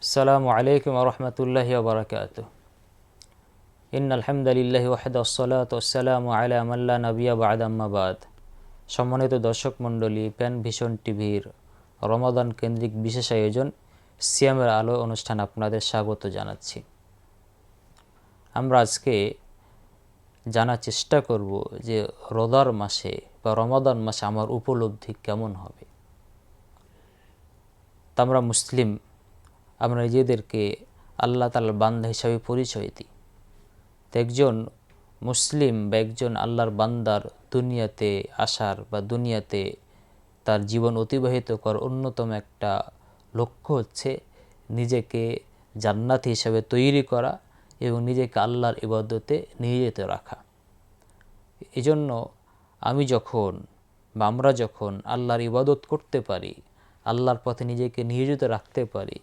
আসসালামু আলাইকুম ওয়া রাহমাতুল্লাহি ওয়া বারাকাতুহু। ইন্নাল হামদালিল্লাহি ওয়াহদাহু ওয়াসসালাতু ওয়াসসালামু আলা মান লা নাবিয়্যা বা'দা আম্মা বা'দ। সম্মানিত দর্শক মণ্ডলী, প্যান ভিশন টিভির রমাদান কেন্দ্রিক বিশেষ আয়োজন সিয়ামের আলো অনুষ্ঠান আপনাদের স্বাগত জানাচ্ছি। আমরা আজকে জানার চেষ্টা করব যে রোজার মাসে বা রমাদান মাসে আমার উপলব্ধি কেমন হবে। তা আমরা মুসলিম, আমরা নিজেদেরকে আল্লাহ তাআলার বান্দা হিসাবে পরিচয় দিই। তো একজন মুসলিম বা একজন আল্লাহর বান্দার দুনিয়াতে আসার বা দুনিয়াতে তার জীবন অতিবাহিত করার অন্যতম একটা লক্ষ্য হচ্ছে নিজেকে জান্নাতি হিসাবে তৈরি করা এবং নিজেকে আল্লাহর ইবাদতে নিয়োজিত রাখা। এজন্য আমি যখন বা আমরা যখন আল্লাহর ইবাদত করতে পারি, আল্লাহর পথে নিজেকে নিয়োজিত রাখতে পারি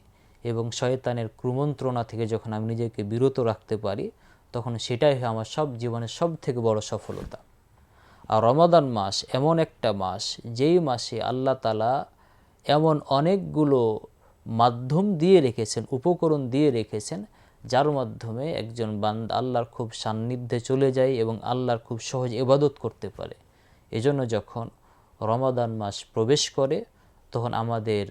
এবং শয়তানের কুমন্ত্রণা থেকে যখন আমি নিজেকে বিরত রাখতে পারি, তখন সেটাই হয় আমার জীবনের সব থেকে বড় সফলতা। আর রমাদান মাস এমন একটা মাস, যেই মাসে আল্লাহ তাআলা এমন অনেকগুলো মাধ্যম দিয়ে রেখেছেন, উপকরণ দিয়ে রেখেছেন, যার মাধ্যমে একজন বান্দা আল্লাহর খুব সান্নিধ্যে চলে যায় এবং আল্লাহর খুব সহজ ইবাদত করতে পারে। এজন্য যখন রমাদান মাস প্রবেশ করে, তখন আমাদের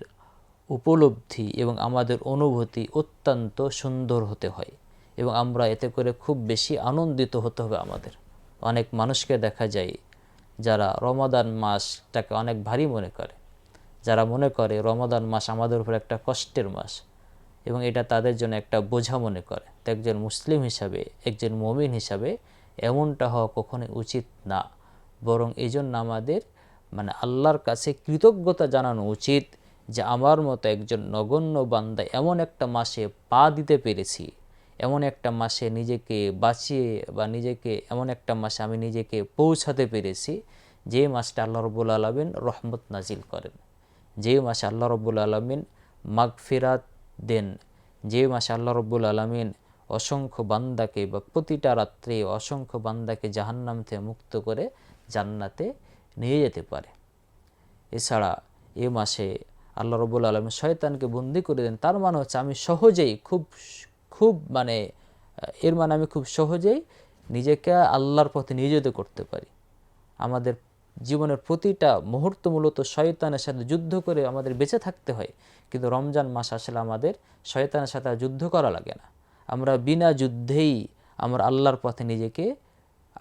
উপলব্ধি এবং আমাদের অনুভূতি অত্যন্ত সুন্দর হতে হয় এবং আমরা এতে করে খুব বেশি আনন্দিত হতে হবে আমাদের। অনেক মানুষকে দেখা যায় যারা রমাদান মাসটাকে অনেক ভারী মনে করে, যারা মনে করে রমাদান মাস আমাদের উপর একটা কষ্টের মাস এবং এটা তাদের জন্য একটা বোঝা মনে করে। তো একজন মুসলিম হিসাবে, একজন মুমিন হিসাবে এমনটা হওয়া কখনোই উচিত না। বরং এই জন্য আমাদের আল্লাহর কাছে কৃতজ্ঞতা জানানো উচিত যে আমার মতো একজন নগণ্য বান্দা এমন একটা মাসে পা দিতে পেরেছি, এমন একটা মাসে নিজেকে বাঁচিয়ে বা নিজেকে এমন একটা মাসে আমি নিজেকে পৌঁছাতে পেরেছি যে মাসটা আল্লাহ রাব্বুল আলামিন রহমত নাজিল করেন, যে মাসে আল্লাহ রাব্বুল আলামিন মাগফিরাত দেন, যে মাসে আল্লাহ রাব্বুল আলামিন অসংখ্য বান্দাকে বা প্রতিটা রাত্রে অসংখ্য বান্দাকে জাহান্নাম থেকে মুক্ত করে জান্নাতে নিয়ে যেতে পারে। এছাড়া এ মাসে আল্লাহ রাব্বুল আলামিন শয়তানকে বন্দী করে দেন। তার মানে হচ্ছে আমি সহজেই খুব খুব এর মানে আমি খুব সহজেই নিজেকে আল্লাহর পথে নিয়োজিত করতে পারি। আমাদের জীবনের প্রতিটা মুহূর্ত মূলত শয়তানের সাথে যুদ্ধ করে আমাদের বেঁচে থাকতে হয়, কিন্তু রমজান মাস আসলে আমাদের শয়তানের সাথে যুদ্ধ করা লাগে না। আমরা বিনা যুদ্ধেই আমরা আল্লাহর পথে নিজেকে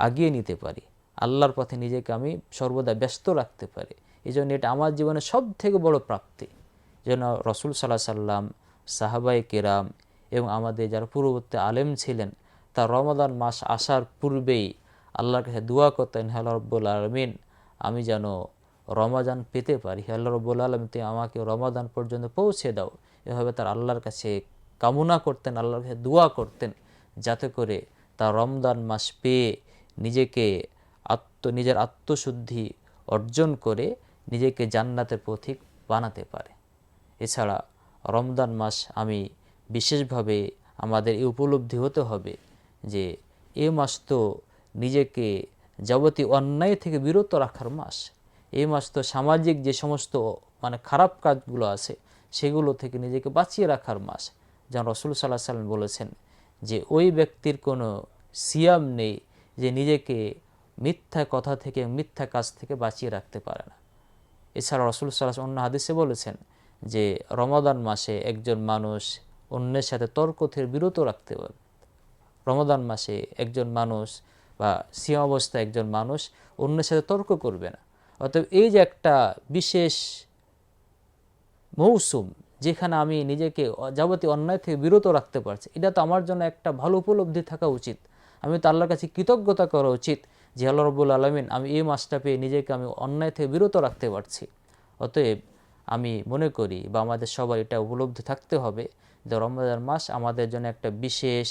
আগিয়ে নিতে পারি, আল্লাহর পথে নিজেকে আমি সর্বদা ব্যস্ত রাখতে পারি। এই জন্য এটা আমার জীবনের সব থেকে বড় প্রাপ্তি। যেন রাসূল সাল্লাল্লাহু আলাইহি সাল্লাম, সাহাবায়ে কেরাম এবং আমাদের যারা পূর্ববর্তী আলেম ছিলেন, তার রমাদান মাস আসার পূর্বেই আল্লাহর কাছে দোয়া করতেন, হে আল্লাহ রাব্বুল আলামিন, আমি যেন রমাদান পেতে পারি, হে আল্লাহ রাব্বুল আলামিন তুমি আমাকে রমাদান পর্যন্ত পৌঁছে দাও। এভাবে তার আল্লাহর কাছে কামনা করতেন, আল্লাহর কাছে দোয়া করতেন, যাতে করে তার রমজান মাস পেয়ে নিজেকে নিজের আত্মশুদ্ধি অর্জন করে নিজেকে জান্নাতের পথিক বানাতে পারে। এছাড়া রমজান মাস আমি বিশেষভাবে আমাদের এই উপলব্ধি হতে হবে যে এ মাস তো নিজেকে যাবতীয় অন্যায় থেকে বিরত রাখার মাস। এই মাস তো সামাজিক যে সমস্ত খারাপ কাজগুলো আছে সেগুলো থেকে নিজেকে বাঁচিয়ে রাখার মাস। যেমন রাসূল সাল্লাল্লাহু আলাইহি ওয়াসাল্লাম বলেছেন যে ওই ব্যক্তির কোনো সিয়াম নেই যে নিজেকে মিথ্যা কথা থেকে, মিথ্যা কাজ থেকে বাঁচিয়ে রাখতে পারে না। এছাড়া রাসূল সাল্লাল্লাহু আলাইহি ওয়াসাল্লাম অন্য হাদিসে বলেছেন যে রমাদান মাসে একজন মানুষ অন্যের সাথে তর্ক থেকে বিরত রাখতে পারবে। রমাদান মাসে একজন মানুষ বা সিয়াম অবস্থায় একজন মানুষ অন্যের সাথে তর্ক করবে না। অতএব এই যে একটা বিশেষ মৌসুম যেখানে আমি নিজেকে যাবতীয় অন্যায় থেকে বিরত রাখতে পারছি, এটা তো আমার জন্য একটা ভালো উপলব্ধি থাকা উচিত। আমি তো আল্লাহর কাছে কৃতজ্ঞতা করা উচিত যে আল্লাহ রাব্বুল আলামিন আমি এই মাসটা পেয়ে নিজেকে আমি অন্যায় থেকে বিরত রাখতে পারছি। অতএব আমি মনে করি বা আমাদের সবার এটা উপলব্ধি থাকতে হবে যে রমজান মাস আমাদের জন্য একটা বিশেষ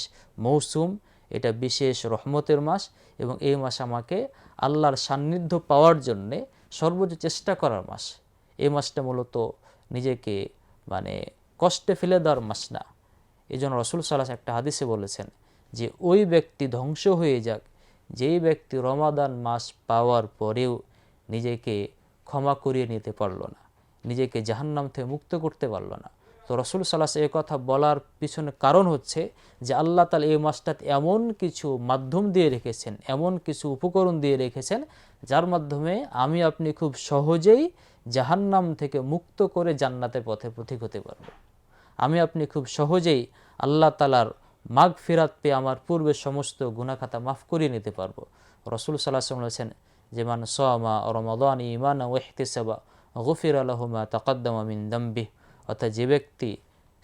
মৌসুম, এটা বিশেষ রহমতের মাস এবং এই মাস আমাকে আল্লাহর সান্নিধ্য পাওয়ার জন্যে সর্বোচ্চ চেষ্টা করার মাস। এই মাসটা মূলত নিজেকে কষ্টে ফেলে দেওয়ার মাস না। এই জন্য রাসূল সাল্লাল্লাহু আলাইহি ওয়াসাল্লাম একটা হাদিসে বলেছেন যে ওই ব্যক্তি ধ্বংস হয়ে যাক যেই ব্যক্তি রমাদান মাস পাওয়ার পরেও নিজেকে ক্ষমা করিয়ে নিতে পারল না, নিজেকে জাহান্নাম থেকে মুক্ত করতে পারল না। তো রাসূল সাল্লাল্লাহু আলাইহি ওয়াসাল্লাম এই কথা বলার পিছনে কারণ হচ্ছে যে আল্লাহ তাআলা এই মাসটাতে এমন কিছু মাধ্যম দিয়ে রেখেছেন, এমন কিছু উপকরণ দিয়ে রেখেছেন যার মাধ্যমে আমি আপনি খুব সহজেই জাহান্নাম থেকে মুক্ত করে জান্নাতের পথে পথিক হতে পারবো। আমি আপনি খুব সহজেই আল্লাহ তাআলার মাগফিরাত পেয়ে আমার পূর্বের সমস্ত গুনাহ খাতা মাফ করিয়ে নিতে পারবো। রাসূল সাল্লাল্লাহু আলাইহি ওয়াসাল্লাম বলেছেন যে মান সামা রমাদান ঈমানান ওয়া ইহতিসাবা গুফিরা লাহু মা তাকাদ্দামা মিন যামবিহি, অর্থাৎ যে ব্যক্তি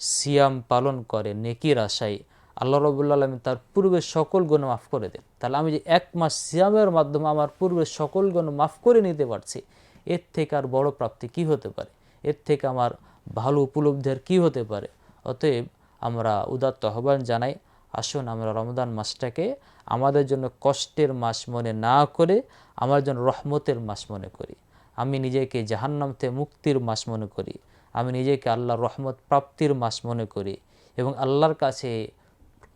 সিয়াম পালন করে নেকির আশায়, আল্লাহ রাব্বুল আলামিন তার পূর্বের সকল গুনাহ মাফ করে দেন। তাহলে আমি যে এক মাস সিয়ামের মাধ্যমে আমার পূর্বের সকল গুনাহ মাফ করে নিতে পারছি, এর থেকে আর বড় প্রাপ্তি কি হতে পারে? এর থেকে আমার ভালো উপলব্ধি আর কী হতে পারে? অতএব আমরা উদাত্ত আহ্বান জানাই, আসুন আমরা রমজান মাসটাকে আমাদের জন্য কষ্টের মাস মনে না করে আমার জন্য রহমতের মাস মনে করি। আমি নিজেকে জাহান্নাম থেকে মুক্তির মাস মনে করি, আমি নিজেকে আল্লাহর রহমত প্রাপ্তির মাস মনে করি এবং আল্লাহর কাছে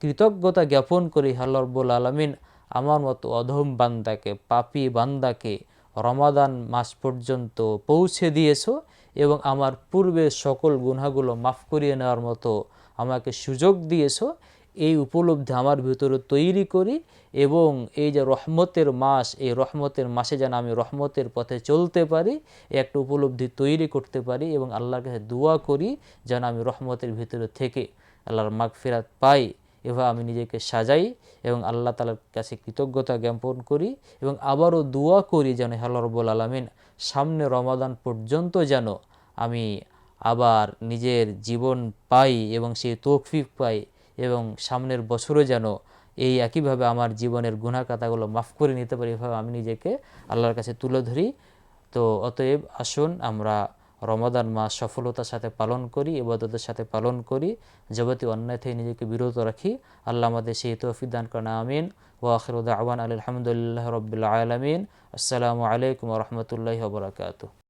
কৃতজ্ঞতা জ্ঞাপন করি, আল্লাহ রাব্বুল আলামিন আমার মতো অধম বান্দাকে, পাপী বান্দাকে রমাদান মাস পর্যন্ত পৌঁছে দিয়েছো এবং আমার পূর্বের সকল গুনাহগুলো মাফ করিয়ে নেওয়ার মতো আমাকে সুযোগ দিয়েছো। এই উপলব্ধি আমার ভিতরে তৈরি করি এবং এই যে রহমতের মাস, এই রহমতের মাসে যেন আমি রহমতের পথে চলতে পারি, একটা উপলব্ধি তৈরি করতে পারি এবং আল্লাহর কাছে দোয়া করি যেন আমি রহমতের ভিতরে থেকে আল্লাহর মাগফিরাত পাই। এভাবে আমি নিজেকে সাজাই এবং আল্লাহ তাআলার কাছে কৃতজ্ঞতা জ্ঞাপন করি এবং আবারও দোয়া করি যেন আল্লাহ রাব্বুল আলামিন সামনে রমাদান পর্যন্ত যেন আমি আবার নিজের জীবন পাই এবং সেই তৌফিক পাই এবং সামনের বছরও যেন এই একইভাবে আমার জীবনের গুনাহ খাতাগুলো মাফ করে নিতে পারি, এভাবে আমি নিজেকে আল্লাহর কাছে তুলে ধরি। তো অতএব আসুন আমরা রমাদান মাস সফলতার সাথে পালন করি, ইবাদতের সাথে পালন করি, যাবতীয় অন্যায় থেকে নিজেকে বিরত রাখি। আল্লাহ আমাদের সেই তৌফিক দান করেন, আমিন। ওয়া আখিরু দাওয়ানা আলহামদুলিল্লাহি রাব্বিল আলামিন। আসসালামু আলাইকুম ওয়া রাহমাতুল্লাহি ওয়া বারাকাতুহু।